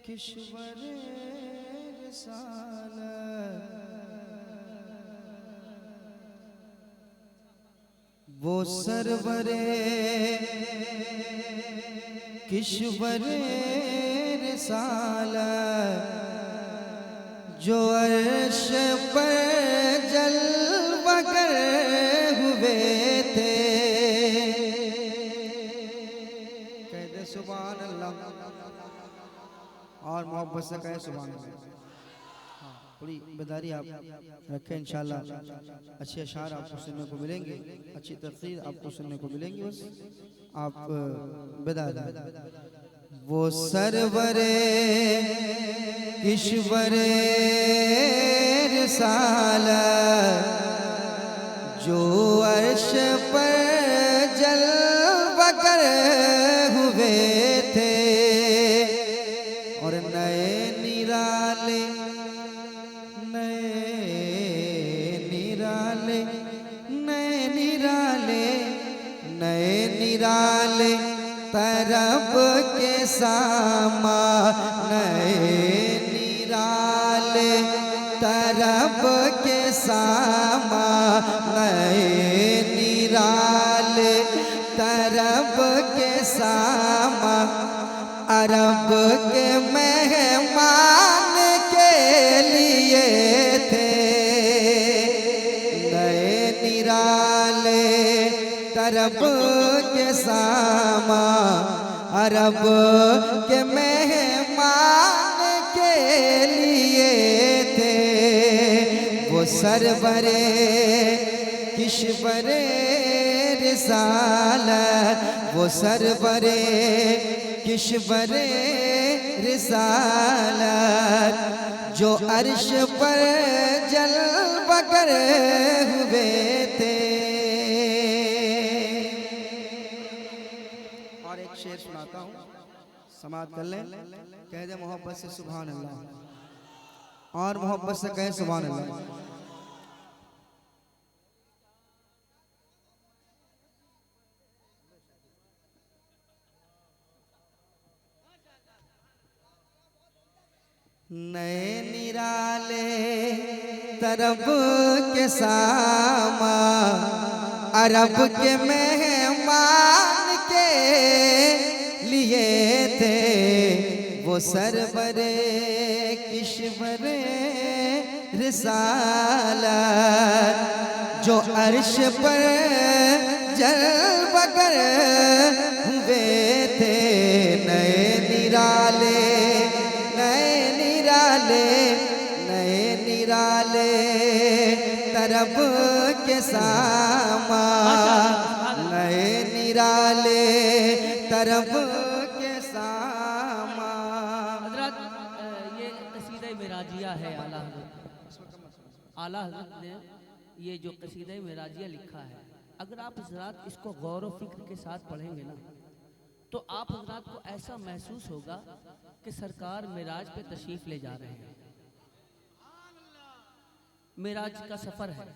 किश्वर रिसालत वो सरवरे किश्वर रिसालत जो अर्श पर जलवा कर हुए थे। कह दे सुभान अल्लाह और मोहब्बत से कहे सुभान अल्लाह। थोड़ी बेदारी आप रखें, इंशाल्लाह अच्छे अशार आपको सुनने को मिलेंगे, अच्छी तफसीर आपको सुनने को मिलेंगी। बस आप बेदार वो सरवरे किश्वरे रिसालत जो अर्श पर जलवा कर हुए थे और नए निराले तरब के सामा नए निराले तरब के सामा नए निराले तरब के सामा अरब के मेहमान के लिए थे। नए निराले तरब के सामा अरब के मेहमान के लिए थे। वो सरवरे किश्वरे रिसालत वो सरवरे किश्वरे रिसालत जो अर्श पर जलवा कर हुए थे। और एक शेर सुनाता हूँ, समाअत कर लें। कह दे मोहब्बत से सुभान अल्लाह और मोहब्बत से कहे सुभान अल्लाह। नए निराले तरब के सामा अरब के मेहमान के लिए थे। वो सरवरे किश्वरे रिसालत जो अर्श पर जलवा कर हुए थे। नए निराले तरब के सामा नए निराले तरब के सामा। हज़रत ये कसीदा मेराजिया है आला हज़रत ने ये जो कसीदा मेराजिया लिखा है, अगर आप हज़रत इसको गौर व फिक्र के साथ पढ़ेंगे ना तो आप हज़रत को ऐसा महसूस होगा कि सरकार मेराज पे तशरीफ़ ले जा रहे हैं। मेराज का सफ़र है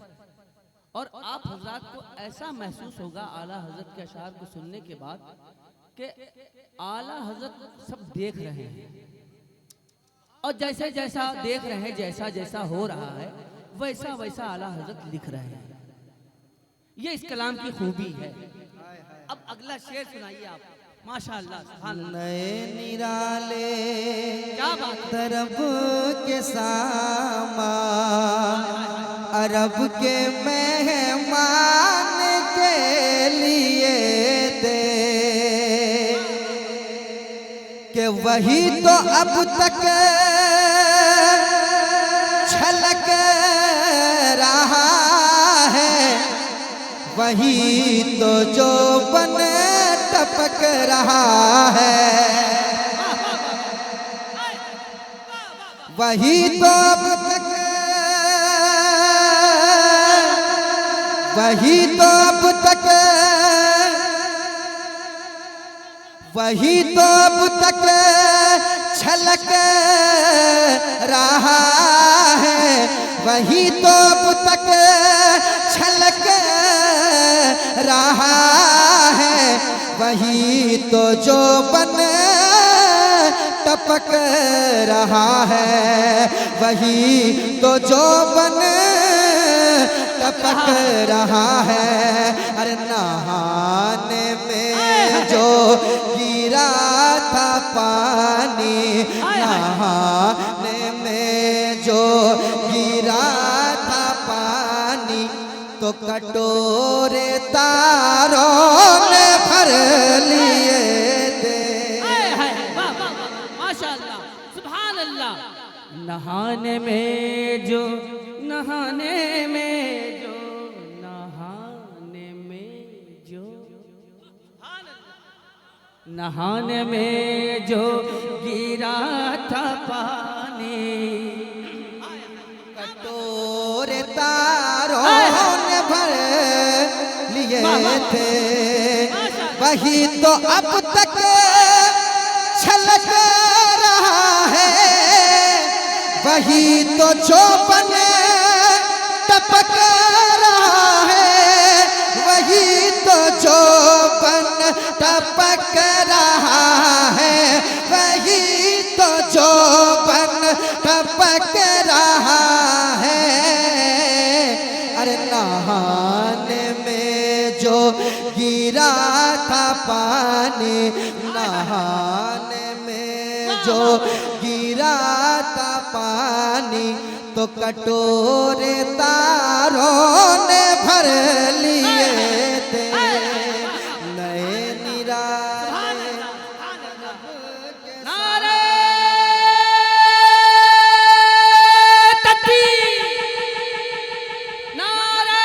और आप हज़रत को ऐसा महसूस होगा आला हज़रत के अशार को सुनने के बाद कि आला हज़रत सब देख रहे हैं और जैसे जैसा देख रहे हैं, जैसा जैसा हो रहा है वैसा वैसा आला हज़रत लिख रहे हैं। ये इस कलाम की खूबी है। अब अगला शेर सुनाइए आप। माशाअल्लाह सुभान अल्लाह। नए निराले क्या बात तरब के सामा अरब के मेहमान के लिए थे। कि वही तो अब तक छलक रहा है, वही तो जो बन टपक रहा है। वही तो अब तक वही तो अब तक वही तो अब तक छलक रहा है। वही तो अब तक छलक रहा है। वही तो जो बन टपक रहा है, वही तो जोबन टपक रहा है। अरे नहाने में जो गिरा था पानी, नहाने में जो गिरा था पानी, तो कटोरे तारों ने भर लिए थे। माशाअल्लाह, सुभान अल्लाह। नहाने में जो, नहाने में जो, नहाने में जो, नहाने में जो गिरा था पानी, कटोरे तारों ने भर लिए थे, वही तो अब तक छलक रहा है, वही तो जोबन टपक रहा है, वही तो जोबन टपक रहा है, वही तो जोबन टपक रहा है। अरे नहाने में जो गिरा था पानी, नहाने में जो गिरा था पानी, तो कटोरे तारों ने भर लिए थे। नए निराले नारे तकबीर, नारे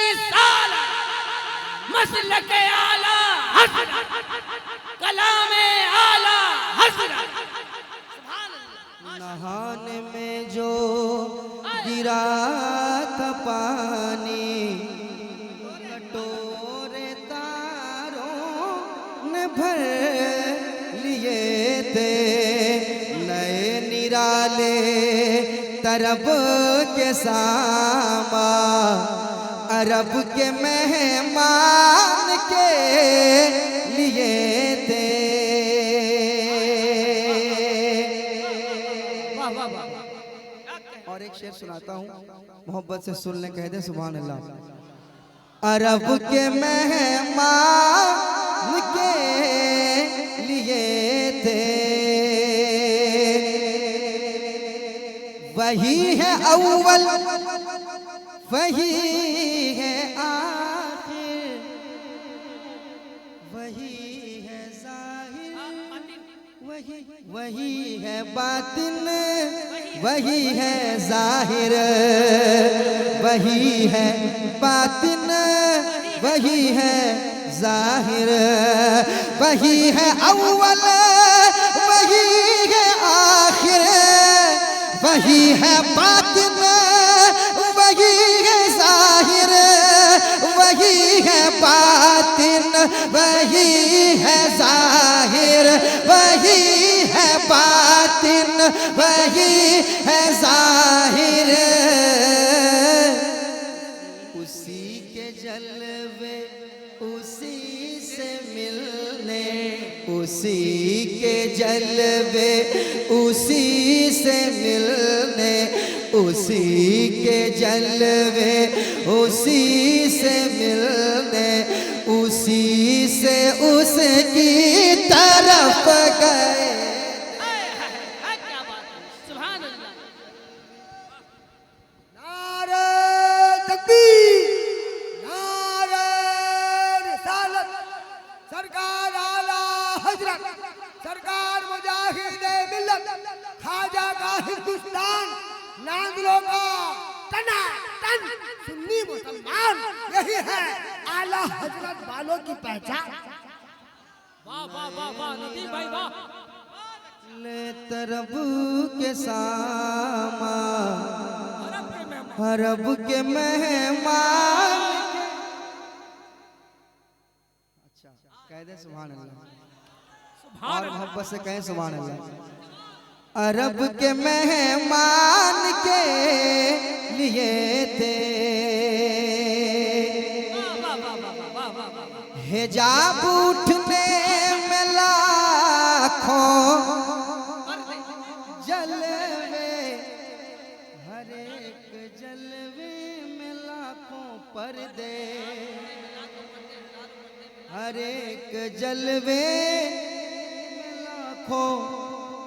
रिसालत, मसलक आला हज़रत, कलामे आला हज़रत। नहाने में जो गिरा था पानी, कटोरे तारों ने भर लिए थे। नए निराले तरब के सामा, अरब के मेहमान के लिए थे। और एक शेर सुनाता हूँ, मोहब्बत से सुन ले, कह दे सुभान अल्लाह। अरब के मेहमान के लिए थे, वही है अव्वल, वही है आखिर, वही है ज़ाहिर, वही है बातिन, वही है ज़ाहिर, वही है बातिन, वही है ज़ाहिर, वही है अव्वल, वही है आखिर, वही है बातिन, वही है ज़ाहिर, वही है बातिन, वही है ज़ाहिर, वही है बातिन, वही है ज़ाहिर। उसी के जलवे उसी से मिलने, उसी के जलवे उसी से मिलने, उसी के जलवे उसी से मिलने, उसी से उसकी तरफ गए। क्या बात है, सुभान अल्लाह। नारे तकबीर, नारे रिसालत, सरकार आला हजरत, सरकार मुजाहिदे मिल्लत, ख्वाजा का हिंदुस्तान, नांगलों का तना तन सुन्नी मुसलमान, यही है आला हजरत वालों की पहचान। वाह वाह वाह वाह, नदीम भाई वाह। ले तरब के सामा, अरब के मेहमान। अच्छा, कह दे सुभान अल्लाह, और मोहब्बत से कहें सुभान अल्लाह। अरब के मेहमान के लिए थे, हिजाब उठने में लाखों हर एक जलवे लाखों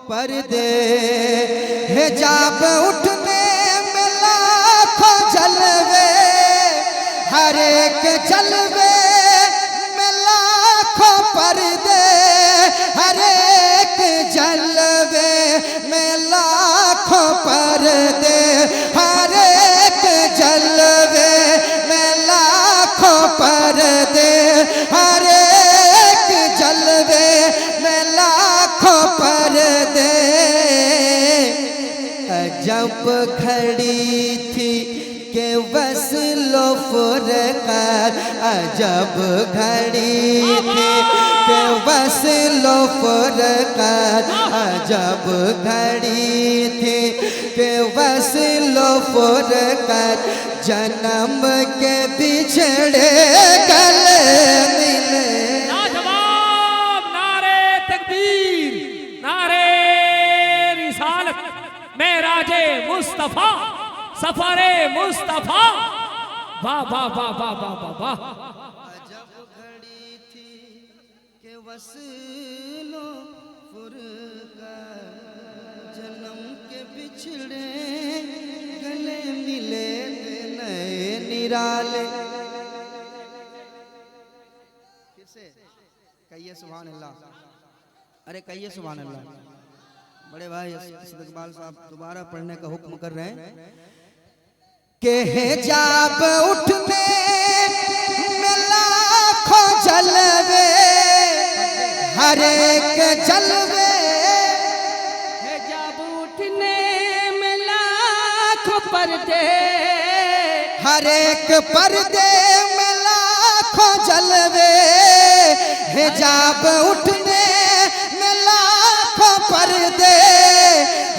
पर्दे, हिजाब उठने में लाखों जलवे, हर एक जलवे में लाखों पर्दे, हर एक जलवे में लाखों पर्दे, हर एक जलवे में लाखों पर्दे, हर एक जलवे में लाखों पर्दे। जब खड़ी थी के वस्लो फुरक़ात, अजब घड़ी थी के वस्लो फुरक़ात, अजब घड़ी थी के वस्लो फुरक़ात, जन्म के बिछड़े गले मिले। लाजवाब, नारे तकबीर, नारे रिसालत, मेराजे मुस्तफा, सफरे मुस्तफा, वाह वाह वाह वाह वाह वाह वाह। अजब घड़ी थी के वस्लो फुरक़ात, जन्म के बिछड़े गले मिले नए निराले। फिर से कहिए सुभान अल्लाह, अरे कहिए सुभान अल्लाह। बड़े भाई इकबाल साहब दोबारा पढ़ने का हुक्म कर रहे हैं के हिजाब उठने में लाखों जलवे, हर एक जलवे, हिजाब उठने में लाखों पर्दे, हर एक पर्दे में लाखों जलवे, हिजाब उठने में लाखों पर्दे,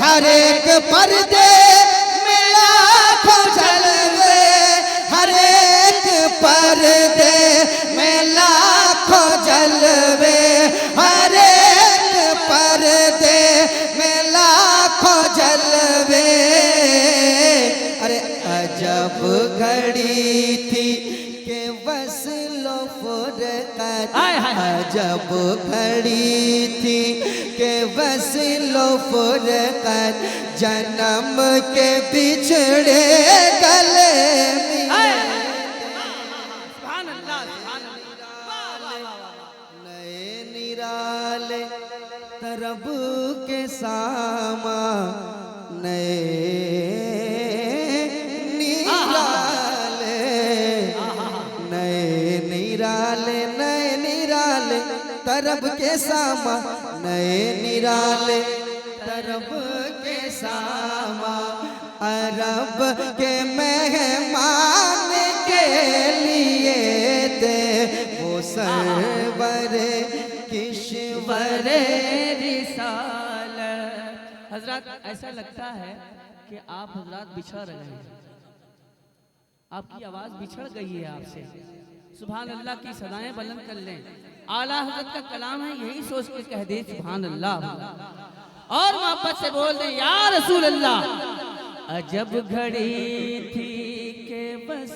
हर एक पर्दे में लाखों जलवे, हर एक पर्दे में लाखों जलवे, हर एक पर्दे में लाखों जलवे। अरे अजब घड़ी थी के वस्लो फुरक़ात, अजब घड़ी थी के वस्लो फुरक़ात, जन्म के बिछड़े गले मिले। सुभान अल्लाह, सुभान अल्लाह। नए निराले तरब के सामा, नए निराले, नए निराले, नए निराले तरब के सामा, नए निराले तरब के सामा, अरब के मेहमान के लिए थे वो सरवर किश्वर। रिसालत। हजरत ऐसा लगता है कि आप हजरत बिछड़ रहे हैं, आपकी आवाज बिछड़ गई है आपसे। सुभान अल्लाह की सदाएं बुलंद कर लें। आला हजरत का कलाम है, यही सोच के कह दे सुभान अल्लाह, और मोहब्बत से बोल दे या रसूल अल्लाह। अजब घड़ी थी के बस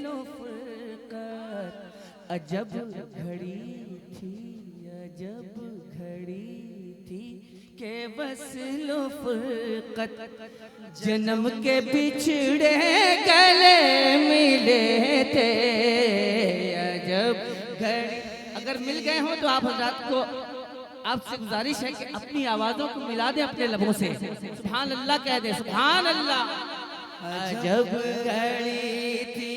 लो फुरक़ात, अजब घड़ी थी, अजब घड़ी थी के बस लो फुरक़ात, जन्म के बिछड़े गले मिले थे। अजब घड़ी। अगर मिल गए हो तो आप हजरत को आपसे गुजारिश है कि अपनी आवाजों को मिला दें अपने लबों से, सुभान अल्लाह कह दे, सुभान अल्लाह। अजब घड़ी थी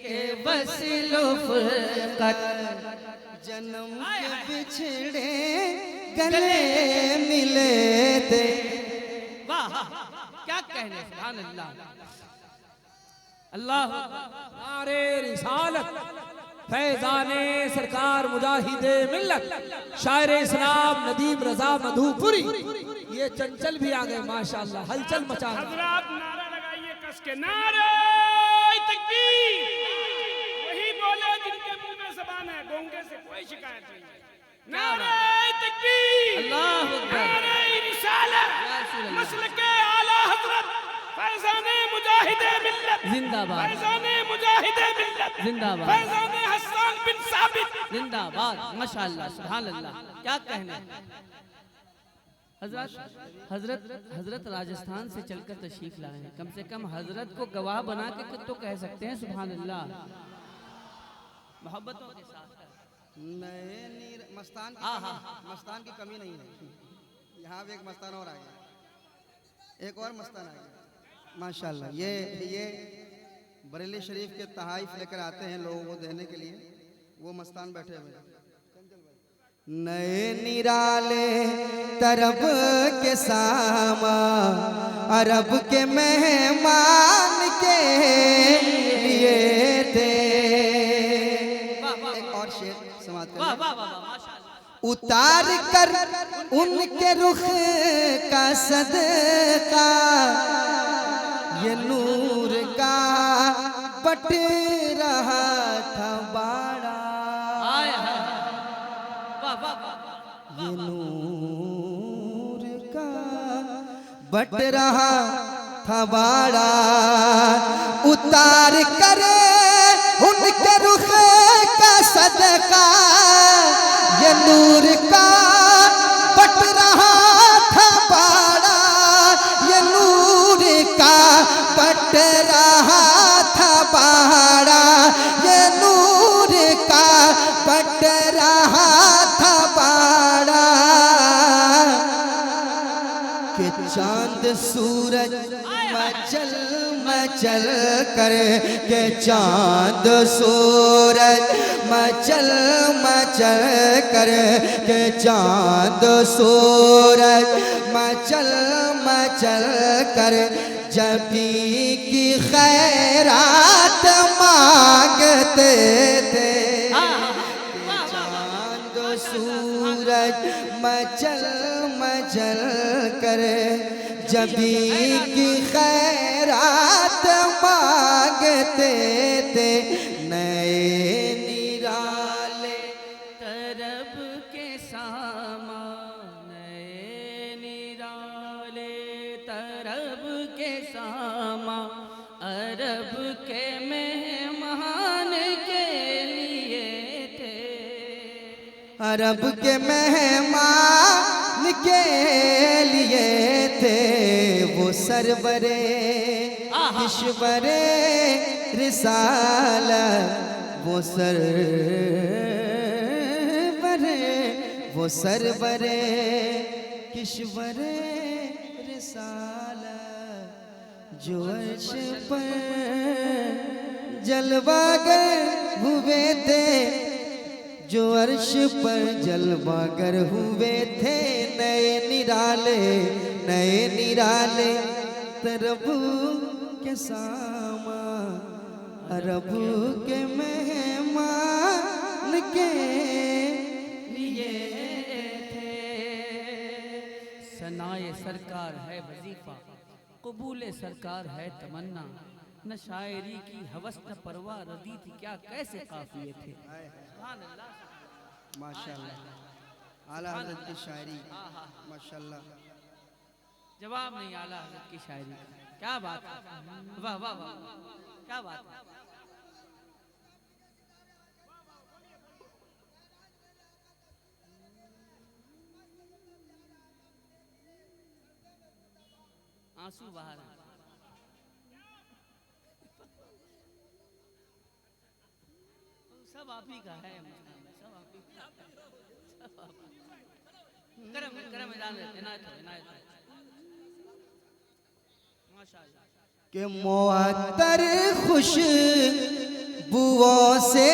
के बस लो फुरक़ात, जन्म के बिछड़े गले मिले थे। वाह क्या कहने, सुभान अल्लाह। अल्लाह नारे रिसालत, फैजाने सरकार मुजाहिदे मिल्लत, शायर इस्लाम नदीम रजा मधुपुरी, ये चंचल भी आ गए माशाअल्लाह, हलचल मचा रहे। हजरात नारा लगाइए कस के, नारे तकबीर। वही बोले जिनके मुंह में ज़बान है, गोंगे से कोई शिकायत नहीं है। नारे तकबीर, अल्लाहु अकबर, नारे रिसालत, मसलके आला हजरत फैजाने मुजाहिदे मुजाहिदे मिल्लत जिंदाबाद फैजाने मुजाहिदे मिल्लत जिंदाबाद फैजाने हसन बिन साबित जिंदाबाद माशाअल्लाह सुभान अल्लाह। क्या कहने हजरत हजरत हजरत राजस्थान से चलकर तशरीफ लाए हैं। कम से कम हजरत को गवाह बना के तो कह सकते हैं सुभान अल्लाह। मोहब्बतों के साथ नए नीर मस्तान की हाँ, हाँ। मस्तान की कमी नहीं है। यहाँ भी एक मस्तान और आ गया, एक और मस्तान आ गया माशाल्लाह। ये बरेली शरीफ के तहाइफ लेकर आते हैं लोगों को देने के लिए, वो मस्तान बैठे हुए हैं। नए निराले तरब के सामा अरब के मेहमान के लिए थे। एक और शेर समाप्त वाह करें। वाह वाह माशाअल्लाह। उतार कर उनके रुख का सदका ये नूर का बट रहा था बाड़ा। आय हाय वाह वाह वाह ये नूर का बट रहा था बाड़ा। उतार कर उनके रुख का सदका ये नूर का बट रहा था बाड़ा। ये नूर का बट रहा था बाड़ा। ये नूर का बट रहा था बाड़ा। कि चांद सूरज मचल मचल कर के चांद सूरज मचल मचल कर के चांद सूरज मचल मचल कर जबी की खैरात मांगते थे। चांद सूरज मचल मचल कर जबी की खैरात मांगते थे। नए निराले तरब के सामा नए निराले तरब के सामा अरब के मेहमान के लिए थे। अरब के मेहमान के लिए थे। वो सरबरे किश्वरे रिसालत वो सरबरे किश्वरे रिसालत जो अर्श पर जलवागर हुए थे। जो अर्श पर जलवागर हुए थे। नए निराले तरब के सामा अरब के मेहमान के लिए थे। सनाए सरकार है वजीफा कबूले सरकार है तमन्ना। न शायरी की हवस न परवाह रदी थी क्या कैसे काफिए थे। सुभान अल्लाह माशाल्लाह। आला हज़रत की शायरी माशाल्लाह। जवाब नहीं आला हज़रत की शायरी का। क्या बात है वाह वाह वाह क्या बात है। आंसू बाहर हैं। सब आप ही का है सब आप ही का। करम करम इनायत हो माशाअल्लाह। के मुअत्तर खुशबुओं से